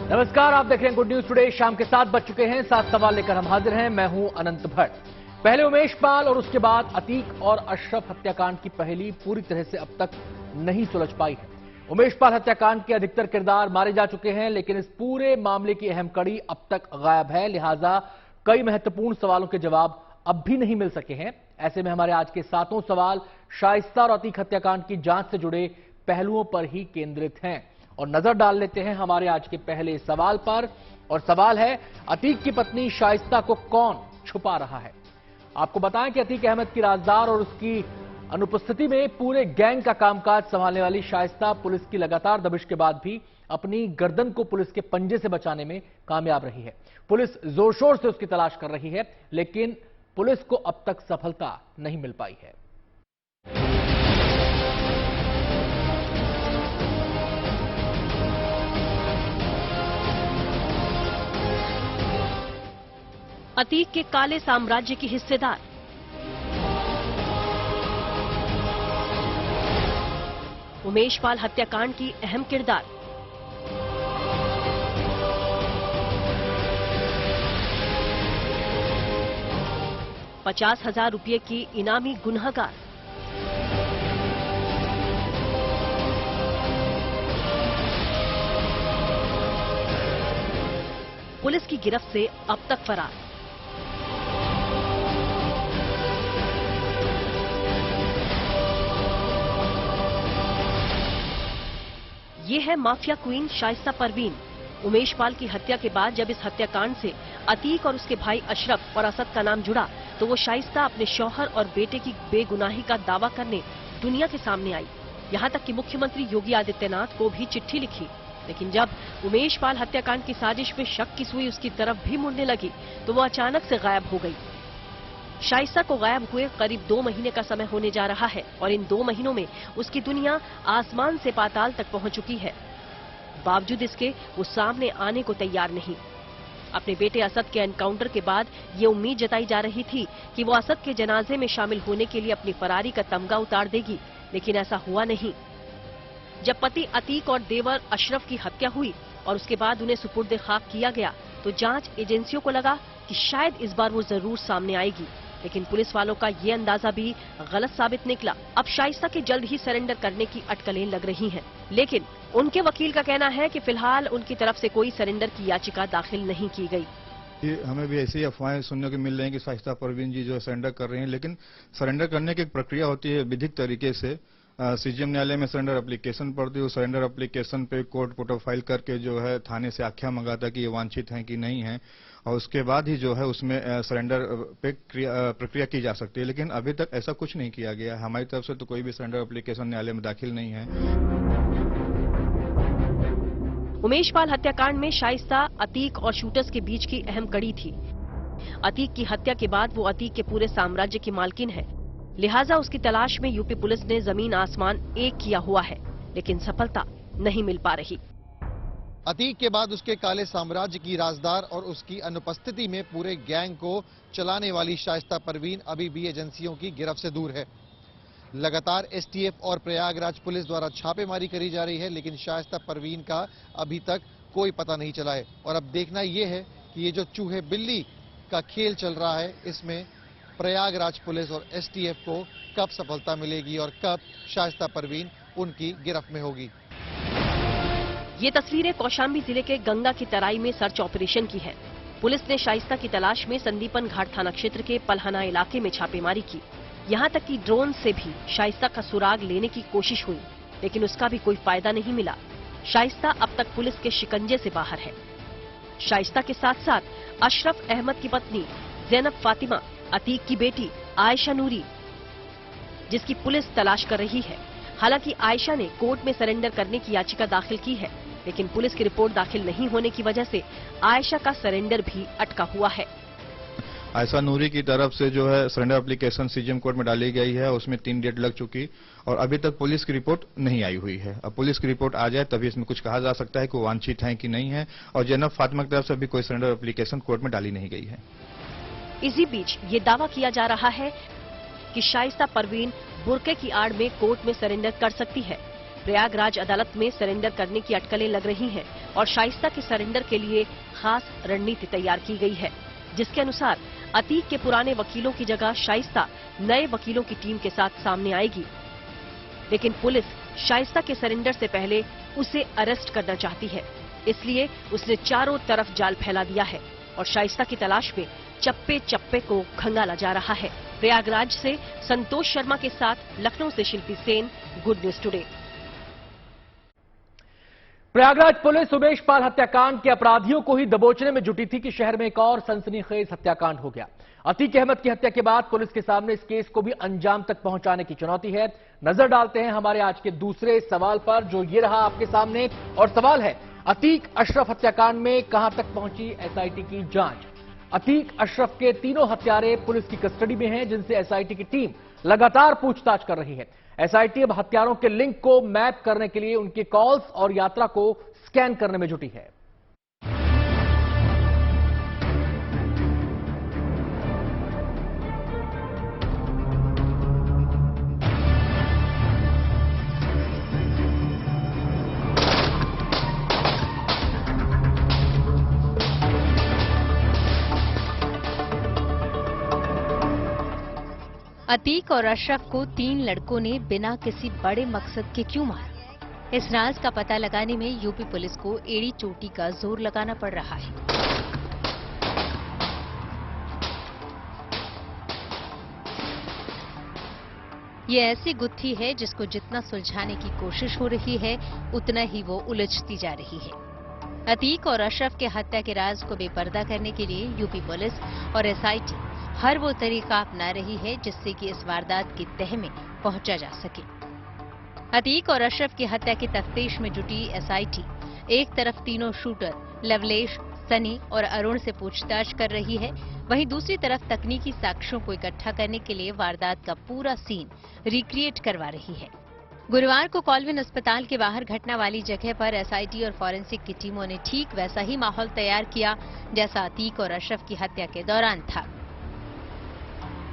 नमस्कार, आप देख रहे हैं गुड न्यूज टुडे। शाम के 7 बज चुके हैं। 7 सवाल लेकर हम हाजिर हैं। मैं हूं अनंत भट्ट। पहले उमेश पाल और उसके बाद अतीक और अशरफ हत्याकांड की पहेली पूरी तरह से अब तक नहीं सुलझ पाई है। उमेश पाल हत्याकांड के अधिकतर किरदार मारे जा चुके हैं, लेकिन इस पूरे मामले की अहम कड़ी अब तक गायब है। लिहाजा कई महत्वपूर्ण सवालों के जवाब अब भी नहीं मिल सके हैं। ऐसे में हमारे आज के 7 सवाल शाइस्ता और अतीक हत्याकांड की जांच से जुड़े पहलुओं पर ही केंद्रित हैं। और नजर डाल लेते हैं हमारे आज के पहले सवाल पर। और सवाल है, अतीक की पत्नी शाइस्ता को कौन छुपा रहा है? आपको बताएं कि अतीक अहमद की राजदार और उसकी अनुपस्थिति में पूरे गैंग का कामकाज संभालने वाली शाइस्ता पुलिस की लगातार दबिश के बाद भी अपनी गर्दन को पुलिस के पंजे से बचाने में कामयाब रही है। पुलिस जोर शोर से उसकी तलाश कर रही है, लेकिन पुलिस को अब तक सफलता नहीं मिल पाई है। अतीक के काले साम्राज्य की हिस्सेदार, उमेश पाल हत्याकांड की अहम किरदार, ₹50,000 की इनामी गुनहगार, पुलिस की गिरफ्त से अब तक फरार। ये है माफिया क्वीन शाइस्ता परवीन। उमेश पाल की हत्या के बाद जब इस हत्याकांड से अतीक और उसके भाई अशरफ और असद का नाम जुड़ा, तो वो शाइस्ता अपने शौहर और बेटे की बेगुनाही का दावा करने दुनिया के सामने आई। यहाँ तक कि मुख्यमंत्री योगी आदित्यनाथ को भी चिट्ठी लिखी। लेकिन जब उमेश पाल हत्याकांड की साजिश में शक की सुई उसकी तरफ भी मुड़ने लगी, तो वो अचानक से गायब हो गई। शाइस्ता को गायब हुए करीब 2 महीने का समय होने जा रहा है और इन 2 महीनों में उसकी दुनिया आसमान से पाताल तक पहुंच चुकी है। बावजूद इसके वो सामने आने को तैयार नहीं। अपने बेटे असद के एनकाउंटर के बाद ये उम्मीद जताई जा रही थी कि वो असद के जनाजे में शामिल होने के लिए अपनी फरारी का तमगा उतार देगी, लेकिन ऐसा हुआ नहीं। जब पति अतीक और देवर अशरफ की हत्या हुई और उसके बाद उन्हें सुपुर्द खाक किया गया, तो जांच एजेंसियों को लगा कि शायद इस बार वो जरूर सामने आएगी, लेकिन पुलिस वालों का ये अंदाजा भी गलत साबित निकला। अब शाइस्ता के जल्द ही सरेंडर करने की अटकलें लग रही हैं, लेकिन उनके वकील का कहना है कि फिलहाल उनकी तरफ से कोई सरेंडर की याचिका दाखिल नहीं की गई। हमें भी ऐसी अफवाहें सुनने को मिल रही हैं कि शाइस्ता परवीन जी जो है सरेंडर कर रही हैं, लेकिन सरेंडर करने की एक प्रक्रिया होती है विधिक तरीके से। सीजीएम न्यायालय में सरेंडर एप्लीकेशन पड़ती है। उस सरेंडर एप्लीकेशन पे कोर्ट फोटो फाइल करके जो है थाने से आख्या मंगाता कि ये वांछित हैं कि नहीं है, और उसके बाद ही जो है उसमें सरेंडर पे प्रक्रिया की जा सकती है। लेकिन अभी तक ऐसा कुछ नहीं किया गया है। हमारी तरफ से तो कोई भी सरेंडर एप्लीकेशन न्यायालय में दाखिल नहीं है। उमेश पाल हत्याकांड में शाइस्ता अतीक और शूटर्स के बीच की अहम कड़ी थी। अतीक की हत्या के बाद वो अतीक के पूरे साम्राज्य की मालकिन है। लिहाजा उसकी तलाश में यूपी पुलिस ने जमीन आसमान एक किया हुआ है, लेकिन सफलता नहीं मिल पा रही। अतीक के बाद उसके काले साम्राज्य की राजदार और उसकी अनुपस्थिति में पूरे गैंग को चलाने वाली शाइस्ता परवीन अभी भी एजेंसियों की गिरफ्त से दूर है। लगातार एसटीएफ और प्रयागराज पुलिस द्वारा छापेमारी करी जा रही है, लेकिन शाइस्ता परवीन का अभी तक कोई पता नहीं चला है। और अब देखना यह है कि ये जो चूहे बिल्ली का खेल चल रहा है, इसमें प्रयागराज पुलिस और एसटीएफ को कब सफलता मिलेगी और कब शाइस्ता परवीन उनकी गिरफ्त में होगी। ये तस्वीरें कौशाम्बी जिले के गंगा की तराई में सर्च ऑपरेशन की है। पुलिस ने शाइस्ता की तलाश में संदीपन घाट थाना क्षेत्र के पलहना इलाके में छापेमारी की। यहाँ तक कि ड्रोन से भी शाइस्ता का सुराग लेने की कोशिश हुई, लेकिन उसका भी कोई फायदा नहीं मिला। शाइस्ता अब तक पुलिस के शिकंजे से बाहर है। शाइस्ता के साथ साथ अशरफ अहमद की पत्नी जैनब फातिमा, अतीक की बेटी आयशा नूरी, जिसकी पुलिस तलाश कर रही है। हालांकि आयशा ने कोर्ट में सरेंडर करने की याचिका दाखिल की है, लेकिन पुलिस की रिपोर्ट दाखिल नहीं होने की वजह से आयशा का सरेंडर भी अटका हुआ है। आयशा नूरी की तरफ से जो है सरेंडर एप्लीकेशन सीजीएम कोर्ट में डाली गई है, उसमें 3 डेट लग चुकी और अभी तक पुलिस की रिपोर्ट नहीं आई हुई है। अब पुलिस की रिपोर्ट आ जाए तभी इसमें कुछ कहा जा सकता है कि वो वांछित है कि नहीं है। और जैनब फातिमा की तरफ से अभी कोई सरेंडर एप्लीकेशन कोर्ट में डाली नहीं गई है। इसी बीच ये दावा किया जा रहा है कि शाइस्ता परवीन बुर्के की आड़ में कोर्ट में सरेंडर कर सकती है। प्रयागराज अदालत में सरेंडर करने की अटकलें लग रही हैं और शाइस्ता के सरेंडर के लिए खास रणनीति तैयार की गई है, जिसके अनुसार अतीक के पुराने वकीलों की जगह शाइस्ता नए वकीलों की टीम के साथ सामने आएगी। लेकिन पुलिस शाइस्ता के सरेंडर से पहले उसे अरेस्ट करना चाहती है, इसलिए उसने चारों तरफ जाल फैला दिया है और शाइस्ता की तलाश में चप्पे चप्पे को खंगाला जा रहा है। प्रयागराज से संतोष शर्मा के साथ लखनऊ से Shilpi Sen, good news today. Prayagraj police Umesh Pal हत्याकांड के अपराधियों को ही दबोचने में जुटी थी कि शहर में एक और सनसनीखेज हत्याकांड हो गया। अतीक अहमद की हत्या के बाद पुलिस के सामने इस केस को भी अंजाम तक पहुंचाने की चुनौती है। नजर डालते हैं हमारे आज के दूसरे सवाल पर, जो ये रहा आपके सामने, और सवाल है अतीक अशरफ हत्याकांड में कहां तक पहुंची एसआईटी की जांच। अतीक अशरफ के तीनों हत्यारे पुलिस की कस्टडी में हैं, जिनसे एसआईटी की टीम लगातार पूछताछ कर रही है। एसआईटी अब हत्यारों के लिंक को मैप करने के लिए उनके कॉल्स और यात्रा को स्कैन करने में जुटी है। अतीक और अशरफ को 3 लड़कों ने बिना किसी बड़े मकसद के क्यों मारा? इस राज का पता लगाने में यूपी पुलिस को एड़ी चोटी का जोर लगाना पड़ रहा है। ये ऐसी गुत्थी है जिसको जितना सुलझाने की कोशिश हो रही है, उतना ही वो उलझती जा रही है। अतीक और अशरफ के हत्या के राज को बेपर्दा करने के लिए यूपी पुलिस और एसआईटी हर वो तरीका अपना रही है जिससे कि इस वारदात की तह में पहुंचा जा सके। अतीक और अशरफ की हत्या की तफ्तीश में जुटी एसआईटी एक तरफ तीनों शूटर लवलेश, सनी और अरुण से पूछताछ कर रही है, वहीं दूसरी तरफ तकनीकी साक्ष्यों को इकट्ठा करने के लिए वारदात का पूरा सीन रिक्रिएट करवा रही है। गुरुवार को कॉलविन अस्पताल के बाहर घटना वाली जगह पर एसआईटी और फॉरेंसिक की टीमों ने ठीक वैसा ही माहौल तैयार किया जैसा अतीक और अशरफ की हत्या के दौरान था।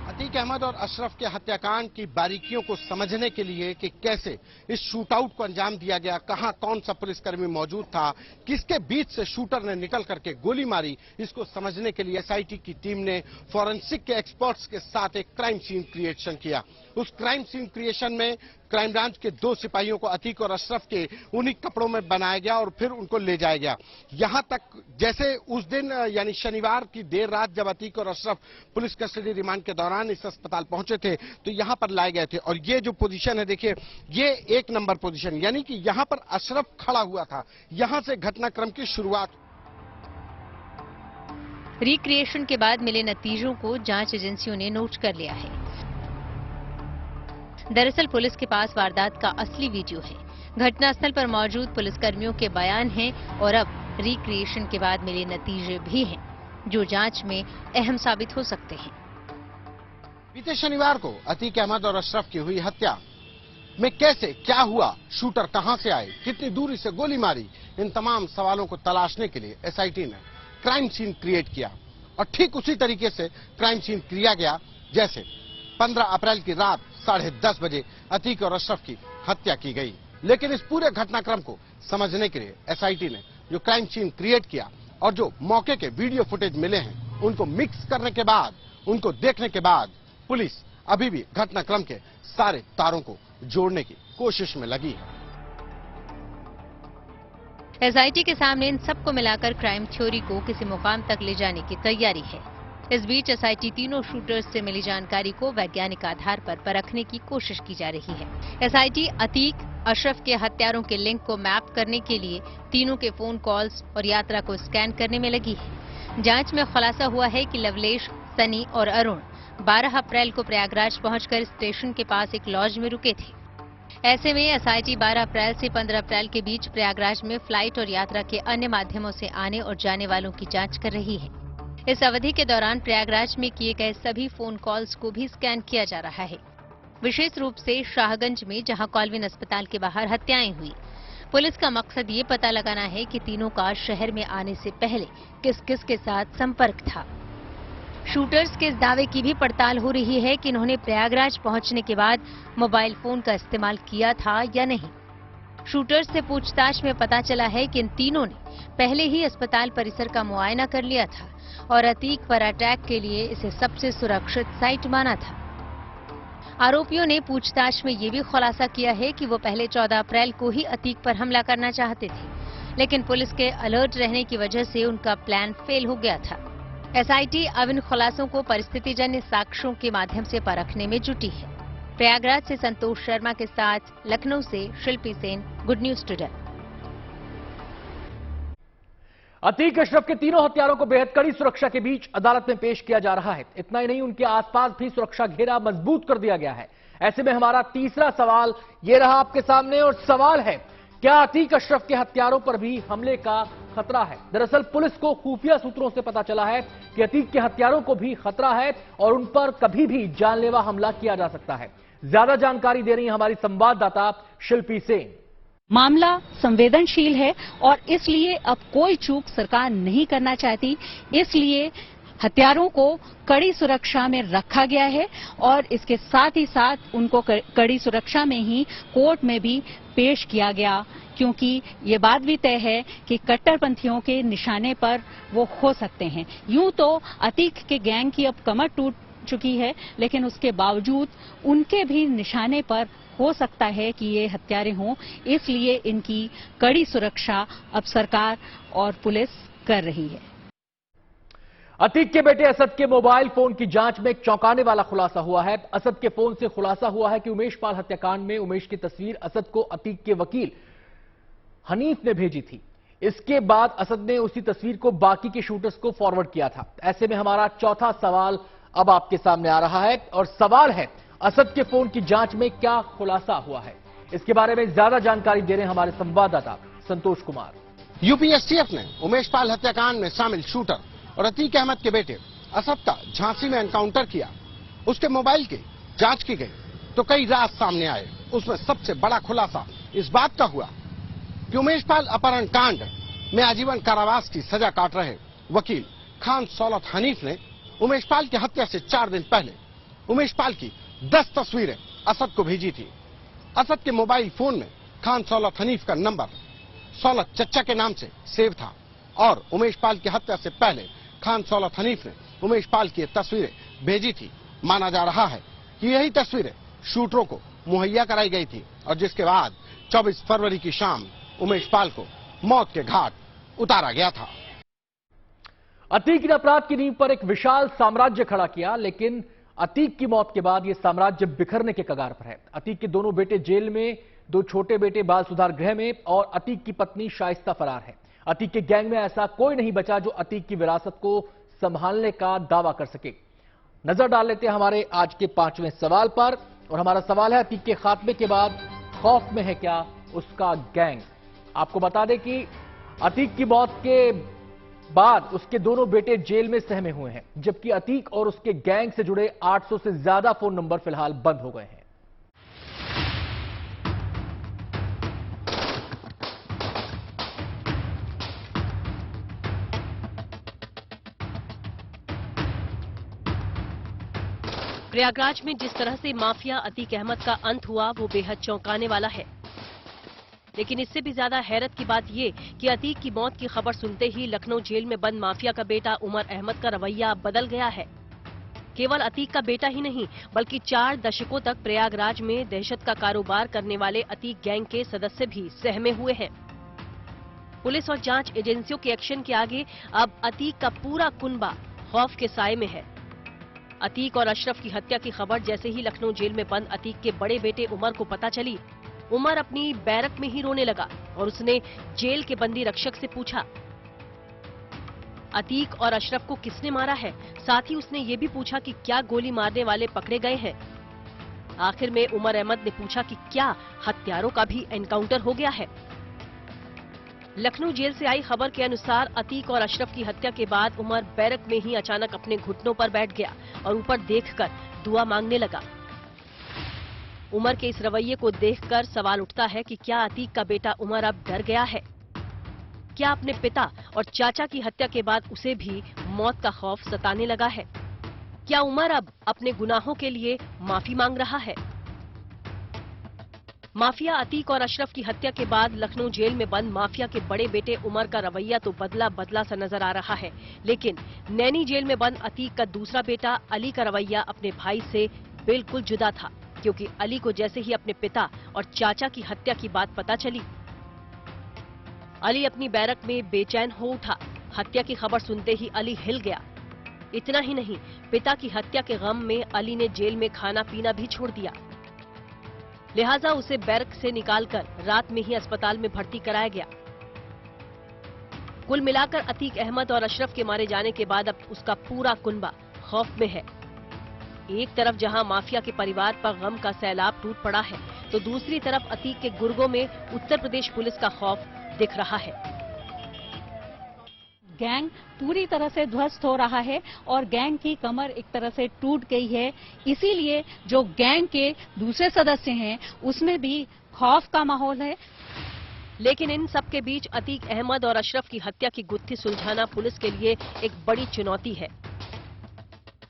अतीक अहमद और अशरफ के हत्याकांड की बारीकियों को समझने के लिए कि कैसे इस शूटआउट को अंजाम दिया गया, कहां कौन सा पुलिसकर्मी मौजूद था, किसके बीच से शूटर ने निकल करके गोली मारी, इसको समझने के लिए एसआईटी की टीम ने फॉरेंसिक के एक्सपर्ट्स के साथ एक क्राइम सीन क्रिएशन किया। उस क्राइम सीन क्रिएशन में क्राइम ब्रांच के 2 सिपाहियों को अतीक और अशरफ के उन्हीं कपड़ों में बनाया गया और फिर उनको ले जाया गया। यहां तक जैसे उस दिन यानी शनिवार की देर रात जब अतीक और अशरफ पुलिस कस्टडी रिमांड के दौरान इस अस्पताल पहुंचे थे तो यहां पर लाए गए थे, और ये जो पोजीशन है देखिए, ये 1 नंबर पोजीशन, यानी कि यहां पर अशरफ खड़ा हुआ था। यहां से घटनाक्रम की शुरुआत। रिक्रिएशन के बाद मिले नतीजों को जांच एजेंसियों ने नोट कर लिया है। दरअसल पुलिस के पास वारदात का असली वीडियो है, घटनास्थल पर मौजूद पुलिसकर्मियों के बयान हैं और अब रिक्रिएशन के बाद मिले नतीजे भी हैं, जो जांच में अहम साबित हो सकते हैं। बीते शनिवार को अतीक अहमद और अशरफ की हुई हत्या में कैसे क्या हुआ, शूटर कहां से आए, कितनी दूरी से गोली मारी, इन तमाम सवालों को तलाशने के लिए एसआईटी ने क्राइम सीन क्रिएट किया। और ठीक उसी तरीके से क्राइम सीन किया गया जैसे 15 अप्रैल की रात 10:30 बजे अतीक और अशरफ की हत्या की गई। लेकिन इस पूरे घटनाक्रम को समझने के लिए एसआईटी ने जो क्राइम सीन क्रिएट किया और जो मौके के वीडियो फुटेज मिले हैं, उनको मिक्स करने के बाद, उनको देखने के बाद पुलिस अभी भी घटनाक्रम के सारे तारों को जोड़ने की कोशिश में लगी है। एसआईटी के सामने इन सबको मिलाकर क्राइम थ्योरी को किसी मुकाम तक ले जाने की तैयारी है। इस बीच एसआईटी तीनों शूटर्स से मिली जानकारी को वैज्ञानिक आधार पर परखने की कोशिश की जा रही है। एसआईटी अतीक अशरफ के हत्यारों के लिंक को मैप करने के लिए तीनों के फोन कॉल्स और यात्रा को स्कैन करने में लगी है। जांच में खुलासा हुआ है कि लवलेश, सनी और अरुण 12 अप्रैल को प्रयागराज पहुंचकर स्टेशन के पास एक लॉज में रुके थे। ऐसे में एसआईटी 12 अप्रैल से 15 अप्रैल के बीच प्रयागराज में फ्लाइट और यात्रा के अन्य माध्यमों से आने और जाने वालों की जांच कर रही है। इस अवधि के दौरान प्रयागराज में किए गए सभी फोन कॉल्स को भी स्कैन किया जा रहा है, विशेष रूप से शाहगंज में जहां कॉलविन अस्पताल के बाहर हत्याएं हुई। पुलिस का मकसद ये पता लगाना है कि तीनों का शहर में आने से पहले किस किस के साथ संपर्क था। शूटर्स के इस दावे की भी पड़ताल हो रही है कि इन्होंने प्रयागराज पहुंचने के बाद मोबाइल फोन का इस्तेमाल किया था या नहीं। शूटर्स से पूछताछ में पता चला है कि इन तीनों ने पहले ही अस्पताल परिसर का मुआयना कर लिया था और अतीक पर अटैक के लिए इसे सबसे सुरक्षित साइट माना था। आरोपियों ने पूछताछ में ये भी खुलासा किया है कि वो पहले 14 अप्रैल को ही अतीक पर हमला करना चाहते थे, लेकिन पुलिस के अलर्ट रहने की वजह से उनका प्लान फेल हो गया था। एसआईटी अब इन खुलासों को परिस्थितिजन्य साक्ष्यों के माध्यम से परखने में जुटी है। प्रयागराज से संतोष शर्मा के साथ लखनऊ से Shilpi Sen, good news today. Atiq Ashraf के तीनों हत्यारों को बेहद कड़ी सुरक्षा के बीच अदालत में पेश किया जा रहा है। इतना ही नहीं, उनके आसपास भी सुरक्षा घेरा मजबूत कर दिया गया है। ऐसे में हमारा तीसरा सवाल ये रहा आपके सामने, और सवाल है, क्या अतीक अशरफ के हत्यारों पर भी हमले का खतरा है? दरअसल पुलिस को खुफिया सूत्रों से पता चला है कि अतीक के हत्यारों को भी खतरा है और उन पर कभी भी जानलेवा हमला किया जा सकता है। ज्यादा जानकारी दे रही है हमारी संवाददाता शिल्पी सेन। मामला संवेदनशील है और इसलिए अब कोई चूक सरकार नहीं करना चाहती, इसलिए हत्यारों को कड़ी सुरक्षा में रखा गया है और इसके साथ ही साथ उनको कड़ी सुरक्षा में ही कोर्ट में भी पेश किया गया, क्योंकि ये बात भी तय है कि कट्टरपंथियों के निशाने पर वो हो सकते हैं। यूं तो अतीक के गैंग की अब कमर टूट चुकी है, लेकिन उसके बावजूद उनके भी निशाने पर हो सकता है कि ये हत्यारे हों, इसलिए इनकी कड़ी सुरक्षा अब सरकार और पुलिस कर रही है। अतीक के बेटे असद के मोबाइल फोन की जांच में एक चौंकाने वाला खुलासा हुआ है। असद के फोन से खुलासा हुआ है कि उमेश पाल हत्याकांड में उमेश की तस्वीर असद को अतीक के वकील हनीफ ने भेजी थी। इसके बाद असद ने उसी तस्वीर को बाकी के शूटर्स को फॉरवर्ड किया था। ऐसे में हमारा चौथा सवाल अब आपके सामने आ रहा है, और सवाल है, असद के फोन की जांच में क्या खुलासा हुआ है? इसके बारे में ज्यादा जानकारी दे रहे हैं हमारे संवाददाता संतोष कुमार। यूपीएसटीएफ ने उमेश पाल हत्याकांड में शामिल शूटर और अतीक अहमद के बेटे असद का झांसी में एनकाउंटर किया। उसके मोबाइल की जांच की गई तो कई राज सामने आए। उसमें सबसे बड़ा खुलासा इस बात का हुआ कि उमेश पाल अपहरण कांड में आजीवन कारावास की सजा काट रहे वकील खान सौलत हनीफ ने उमेश पाल की हत्या से 4 दिन पहले उमेश पाल की 10 तस्वीरें असद को भेजी थी। असद के मोबाइल फोन में खान सौलत हनीफ का नंबर सौलत चच्चा के नाम से सेव था और उमेश पाल की हत्या से पहले खान सौलत हनीफ ने उमेश पाल की तस्वीरें भेजी थी। माना जा रहा है कि यही तस्वीरें शूटरों को मुहैया कराई गई थी और जिसके बाद 24 फरवरी की शाम उमेश पाल को मौत के घाट उतारा गया था। अतीक ने अपराध की नींव पर एक विशाल साम्राज्य खड़ा किया, लेकिन अतीक की मौत के बाद यह साम्राज्य बिखरने के कगार पर है। अतीक के दोनों बेटे जेल में, 2 छोटे बेटे बाल सुधार गृह में और अतीक की पत्नी शाइस्ता फरार है। अतीक के गैंग में ऐसा कोई नहीं बचा जो अतीक की विरासत को संभालने का दावा कर सके। नजर डाल लेते हैं हमारे आज के 5वें सवाल पर, और हमारा सवाल है, अतीक के खात्मे के बाद खौफ में है क्या उसका गैंग? आपको बता दें कि अतीक की मौत के बाद उसके दोनों बेटे जेल में सहमे हुए हैं, जबकि अतीक और उसके गैंग से जुड़े 800 से ज्यादा फोन नंबर फिलहाल बंद हो गए हैं। प्रयागराज में जिस तरह से माफिया अतीक अहमद का अंत हुआ वो बेहद चौंकाने वाला है, लेकिन इससे भी ज्यादा हैरत की बात ये कि अतीक की मौत की खबर सुनते ही लखनऊ जेल में बंद माफिया का बेटा उमर अहमद का रवैया बदल गया है। केवल अतीक का बेटा ही नहीं बल्कि 4 दशकों तक प्रयागराज में दहशत का कारोबार करने वाले अतीक गैंग के सदस्य भी सहमे हुए हैं। पुलिस और जांच एजेंसियों के एक्शन के आगे अब अतीक का पूरा कुनबा खौफ के साए में है। अतीक और अशरफ की हत्या की खबर जैसे ही लखनऊ जेल में बंद अतीक के बड़े बेटे उमर को पता चली, उमर अपनी बैरक में ही रोने लगा और उसने जेल के बंदी रक्षक से पूछा अतीक और अशरफ को किसने मारा है। साथ ही उसने ये भी पूछा कि क्या गोली मारने वाले पकड़े गए हैं। आखिर में उमर अहमद ने पूछा कि क्या हत्यारों का भी एनकाउंटर हो गया है। लखनऊ जेल से आई खबर के अनुसार अतीक और अशरफ की हत्या के बाद उमर बैरक में ही अचानक अपने घुटनों पर बैठ गया और ऊपर देखकर दुआ मांगने लगा। उमर के इस रवैये को देखकर सवाल उठता है कि क्या अतीक का बेटा उमर अब डर गया है? क्या अपने पिता और चाचा की हत्या के बाद उसे भी मौत का खौफ सताने लगा है? क्या उमर अब अपने गुनाहों के लिए माफी मांग रहा है? माफिया अतीक और अशरफ की हत्या के बाद लखनऊ जेल में बंद माफिया के बड़े बेटे उमर का रवैया तो बदला बदला सा नजर आ रहा है, लेकिन नैनी जेल में बंद अतीक का दूसरा बेटा अली का रवैया अपने भाई से बिल्कुल जुदा था, क्योंकि अली को जैसे ही अपने पिता और चाचा की हत्या की बात पता चली, अली अपनी बैरक में बेचैन हो उठा। हत्या की खबर सुनते ही अली हिल गया। इतना ही नहीं, पिता की हत्या के गम में अली ने जेल में खाना पीना भी छोड़ दिया, लिहाजा उसे बैरक से निकालकर रात में ही अस्पताल में भर्ती कराया गया। कुल मिलाकर अतीक अहमद और अशरफ के मारे जाने के बाद अब उसका पूरा कुनबा खौफ में है। एक तरफ जहां माफिया के परिवार पर गम का सैलाब टूट पड़ा है, तो दूसरी तरफ अतीक के गुर्गों में उत्तर प्रदेश पुलिस का खौफ दिख रहा है। गैंग पूरी तरह से ध्वस्त हो रहा है और गैंग की कमर एक तरह से टूट गई है। इसीलिए जो गैंग के दूसरे सदस्य हैं उसमें भी खौफ का माहौल है। लेकिन इन सब के बीच अतीक अहमद और अशरफ की हत्या की गुत्थी सुलझाना पुलिस के लिए एक बड़ी चुनौती है।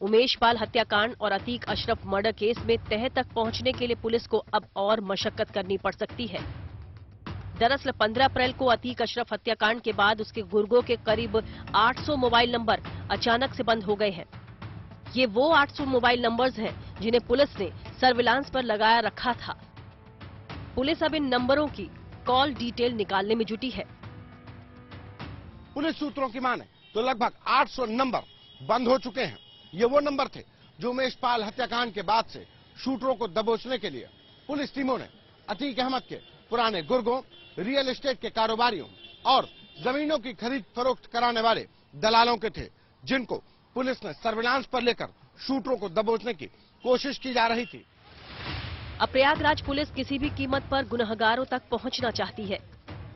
उमेश पाल हत्याकांड और अतीक अशरफ मर्डर केस में तह तक पहुंचने के लिए पुलिस को अब और मशक्कत करनी पड़ सकती है। दरअसल 15 अप्रैल को अतीक अशरफ हत्याकांड के बाद उसके गुर्गों के करीब 800 मोबाइल नंबर अचानक से बंद हो गए हैं। ये वो 800 मोबाइल नंबर्स हैं जिन्हें पुलिस ने सर्विलांस पर लगाया रखा था। पुलिस अब इन नंबरों की कॉल डिटेल निकालने में जुटी है। पुलिस सूत्रों की माने तो लगभग 800 नंबर बंद हो चुके हैं। ये वो नंबर थे जो उमेश पाल हत्याकांड के बाद से शूटरों को दबोचने के लिए पुलिस टीमों ने अतीक अहमद के पुराने गुर्गों, रियल एस्टेट के कारोबारियों और जमीनों की खरीद फरोख्त कराने वाले दलालों के थे, जिनको पुलिस ने सर्विलांस पर लेकर शूटरों को दबोचने की कोशिश की जा रही थी। अब प्रयागराज पुलिस किसी भी कीमत पर गुनहगारों तक पहुंचना चाहती है,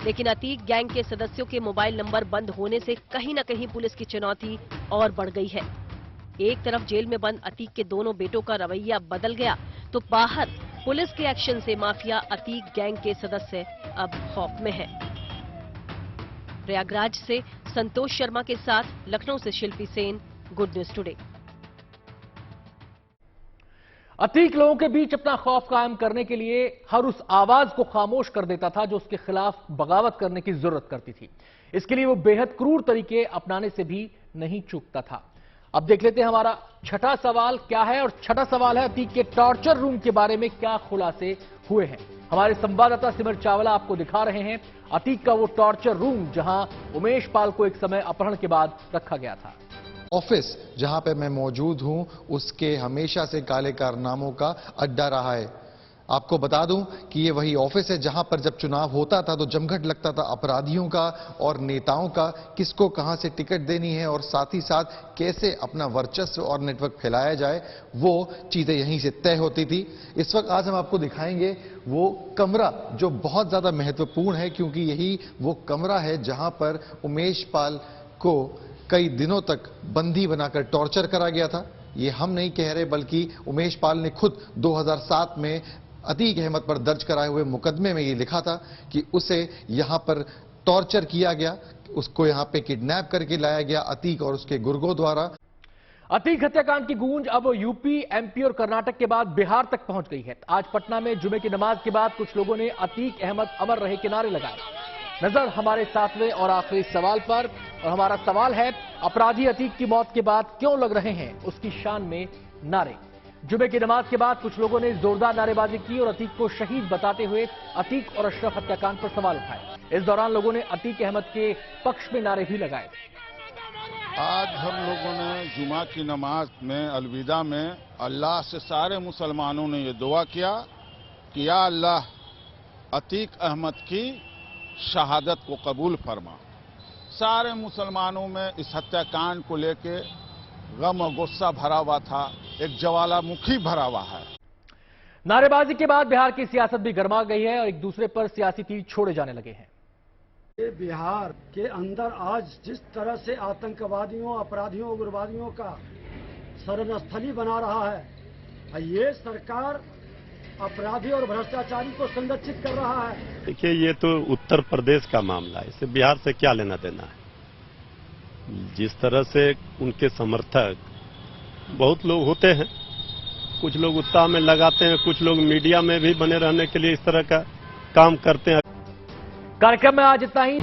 लेकिन अतीक गैंग के सदस्यों के मोबाइल नंबर बंद होने से कहीं न कहीं पुलिस की चुनौती और बढ़ गई है। एक तरफ जेल में बंद अतीक के दोनों बेटों का रवैया बदल गया, तो बाहर पुलिस के एक्शन से माफिया अतीक गैंग के सदस्य अब खौफ में है। प्रयागराज से संतोष शर्मा के साथ लखनऊ से Shilpi Sen, good news today. Atiq लोगों के बीच अपना खौफ कायम करने के लिए हर उस आवाज को खामोश कर देता था जो उसके खिलाफ बगावत करने की जरूरत करती थी। इसके लिए वो बेहद क्रूर तरीके अपनाने से भी नहीं चूकता था। अब देख लेते हैं हमारा छठा सवाल क्या है, और छठा सवाल है अतीक के टॉर्चर रूम के बारे में क्या खुलासे हुए हैं। हमारे संवाददाता सिमर चावला आपको दिखा रहे हैं अतीक का वो टॉर्चर रूम जहां उमेश पाल को एक समय अपहरण के बाद रखा गया था। ऑफिस जहां पे मैं मौजूद हूं उसके हमेशा से काले कारनामों का अड्डा रहा है। आपको बता दूं कि ये वही ऑफिस है जहां पर जब चुनाव होता था तो जमघट लगता था अपराधियों का और नेताओं का, किसको कहां से टिकट देनी है और साथ ही साथ कैसे अपना वर्चस्व और नेटवर्क फैलाया जाए, वो चीजें यहीं से तय होती थी। इस वक्त आज हम आपको दिखाएंगे वो कमरा जो बहुत ज्यादा महत्वपूर्ण है, क्योंकि यही वो कमरा है जहां पर उमेश पाल को कई दिनों तक बंदी बनाकर टॉर्चर करा गया था। ये हम नहीं कह रहे, बल्कि उमेश पाल ने खुद 2007 में अतीक अहमद पर दर्ज कराए हुए मुकदमे में ये लिखा था कि उसे यहां पर टॉर्चर किया गया, उसको यहां पे किडनैप करके लाया गया अतीक और उसके गुर्गों द्वारा। अतीक हत्याकांड की गूंज अब यूपी, एमपी और कर्नाटक के बाद बिहार तक पहुंच गई है। आज पटना में जुमे की नमाज के बाद कुछ लोगों ने अतीक अहमद अमर रहे के नारे लगाए। नजर हमारे सातवें और आखिरी सवाल पर, और हमारा सवाल है अपराधी अतीक की मौत के बाद क्यों लग रहे हैं उसकी शान में नारे। जुमे की नमाज के बाद कुछ लोगों ने जोरदार नारेबाजी की और अतीक को शहीद बताते हुए अतीक और अशरफ हत्याकांड पर सवाल उठाए। इस दौरान लोगों ने अतीक अहमद के पक्ष में नारे भी लगाए। आज हम लोगों ने जुमा की नमाज में अलविदा में अल्लाह से सारे मुसलमानों ने ये दुआ किया कि या अल्लाह अतीक अहमद की शहादत को कबूल फरमा। सारे मुसलमानों में इस हत्याकांड को लेके गम और गुस्सा भरा हुआ था, एक ज्वालामुखी भरा हुआ है। नारेबाजी के बाद बिहार की सियासत भी गर्मा गई है और एक दूसरे पर सियासी तीर छोड़े जाने लगे हैं। ये बिहार के अंदर आज जिस तरह से आतंकवादियों, अपराधियों, उग्रवादियों का शरणस्थली बना रहा है, ये सरकार अपराधी और भ्रष्टाचारी को संरक्षित कर रहा है। देखिए, ये तो उत्तर प्रदेश का मामला है, इससे बिहार से क्या लेना देना है। जिस तरह से उनके समर्थक बहुत लोग होते हैं, कुछ लोग उत्साह में लगाते हैं, कुछ लोग मीडिया में भी बने रहने के लिए इस तरह का काम करते हैं। कार्यक्रम में आज इतना ही।